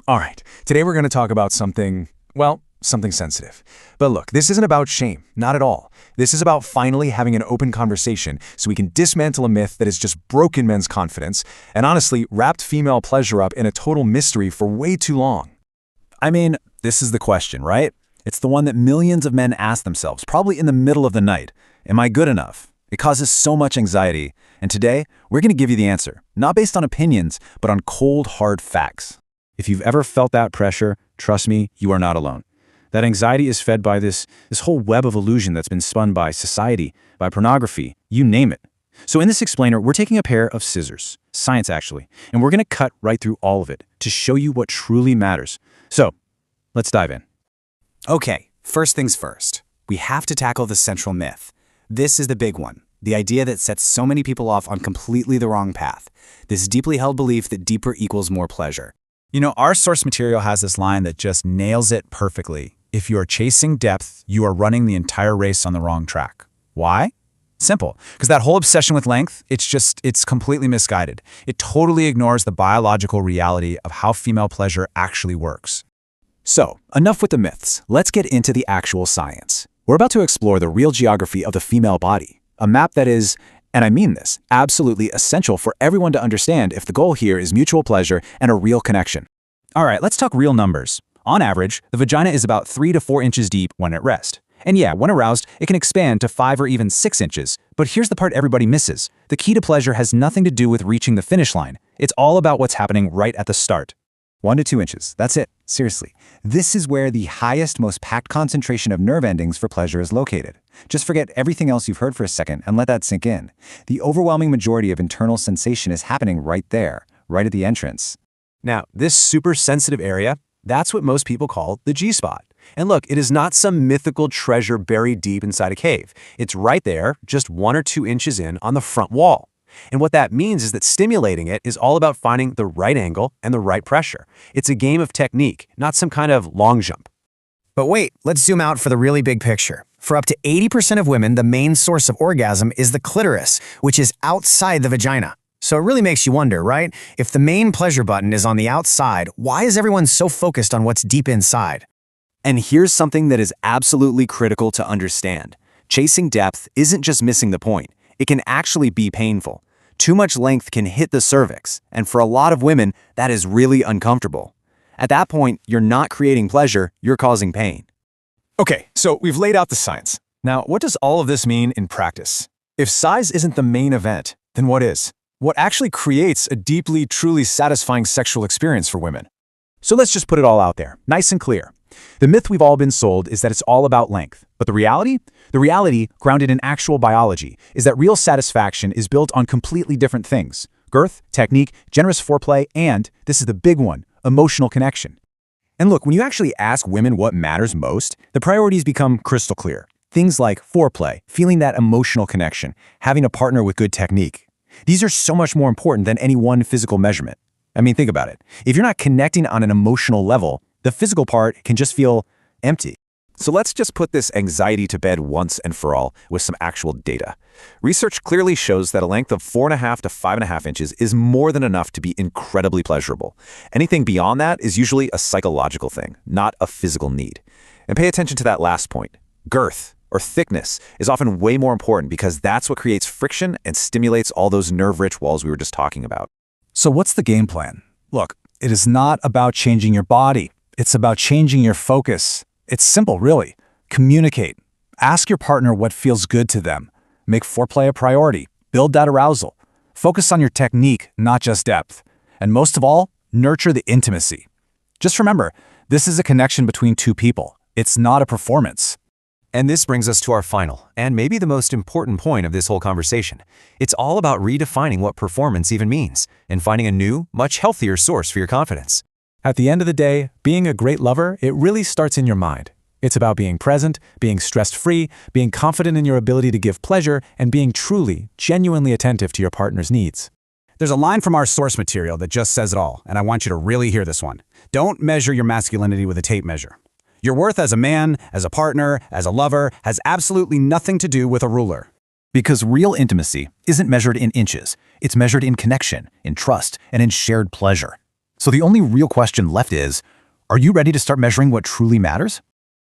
All right, today we're going to talk about something, well, something sensitive. But look, this isn't about shame, not at all. This is about finally having an open conversation so we can dismantle a myth that has just broken men's confidence and honestly wrapped female pleasure up in a total mystery for way too long. I mean, this is the question, right? It's the one that millions of men ask themselves, probably in the middle of the night. Am I good enough? It causes so much anxiety. And today, we're going to give you the answer, not based on opinions, but on cold, hard facts. If you've ever felt that pressure, trust me, you are not alone. That anxiety is fed by this whole web of illusion that's been spun by society, by pornography, you name it. So in this explainer, we're taking a pair of scissors, science actually, and we're going to cut right through all of it to show you what truly matters. So, let's dive in. Okay, first things first. We have to tackle the central myth. This is the big one, the idea that sets so many people off on completely the wrong path. This deeply held belief that deeper equals more pleasure. You know, our source material has this line that just nails it perfectly. If you are chasing depth, you are running the entire race on the wrong track. Why? Simple. Because that whole obsession with length, it's completely misguided. It totally ignores the biological reality of how female pleasure actually works. So, enough with the myths. Let's get into the actual science. We're about to explore the real geography of the female body, a map that is, and I mean this, absolutely essential for everyone to understand if the goal here is mutual pleasure and a real connection. All right, let's talk real numbers. On average, the vagina is about 3 to 4 inches deep when at rest. And yeah, when aroused, it can expand to 5 or even 6 inches. But here's the part everybody misses. The key to pleasure has nothing to do with reaching the finish line. It's all about what's happening right at the start. 1 to 2 inches, that's it. Seriously. This is where the highest, most packed concentration of nerve endings for pleasure is located. Just forget everything else you've heard for a second and let that sink in. The overwhelming majority of internal sensation is happening right there, right at the entrance. Now, this super sensitive area, that's what most people call the G-spot. And look, it is not some mythical treasure buried deep inside a cave. It's right there, just 1 or 2 inches in on the front wall. And what that means is that stimulating it is all about finding the right angle and the right pressure. It's a game of technique, not some kind of long jump. But wait, let's zoom out for the really big picture. For up to 80% of women, the main source of orgasm is the clitoris, which is outside the vagina. So it really makes you wonder, right? If the main pleasure button is on the outside, why is everyone so focused on what's deep inside? And here's something that is absolutely critical to understand. Chasing depth isn't just missing the point. It can actually be painful. Too much length can hit the cervix, and for a lot of women, that is really uncomfortable. At that point, you're not creating pleasure, you're causing pain. Okay, so we've laid out the science. Now, what does all of this mean in practice? If size isn't the main event, then what is? What actually creates a deeply, truly satisfying sexual experience for women? So let's just put it all out there, nice and clear. The myth we've all been sold is that it's all about length. But the reality, grounded in actual biology, is that real satisfaction is built on completely different things. Girth, technique, generous foreplay, and, this is the big one, emotional connection. And look, when you actually ask women what matters most, the priorities become crystal clear. Things like foreplay, feeling that emotional connection, having a partner with good technique. These are so much more important than any one physical measurement. I mean, think about it. If you're not connecting on an emotional level, the physical part can just feel empty. So let's just put this anxiety to bed once and for all with some actual data. Research clearly shows that a length of 4.5 to 5.5 inches is more than enough to be incredibly pleasurable. Anything beyond that is usually a psychological thing, not a physical need. And pay attention to that last point. Girth, or thickness, is often way more important because that's what creates friction and stimulates all those nerve-rich walls we were just talking about. So what's the game plan? Look, it is not about changing your body. It's about changing your focus. It's simple, really. Communicate. Ask your partner what feels good to them. Make foreplay a priority. Build that arousal. Focus on your technique, not just depth. And most of all, nurture the intimacy. Just remember, this is a connection between two people. It's not a performance. And this brings us to our final, and maybe the most important point of this whole conversation. It's all about redefining what performance even means, and finding a new, much healthier source for your confidence. At the end of the day, being a great lover, it really starts in your mind. It's about being present, being stress-free, being confident in your ability to give pleasure, and being truly, genuinely attentive to your partner's needs. There's a line from our source material that just says it all, and I want you to really hear this one. Don't measure your masculinity with a tape measure. Your worth as a man, as a partner, as a lover, has absolutely nothing to do with a ruler. Because real intimacy isn't measured in inches. It's measured in connection, in trust, and in shared pleasure. So the only real question left is, are you ready to start measuring what truly matters?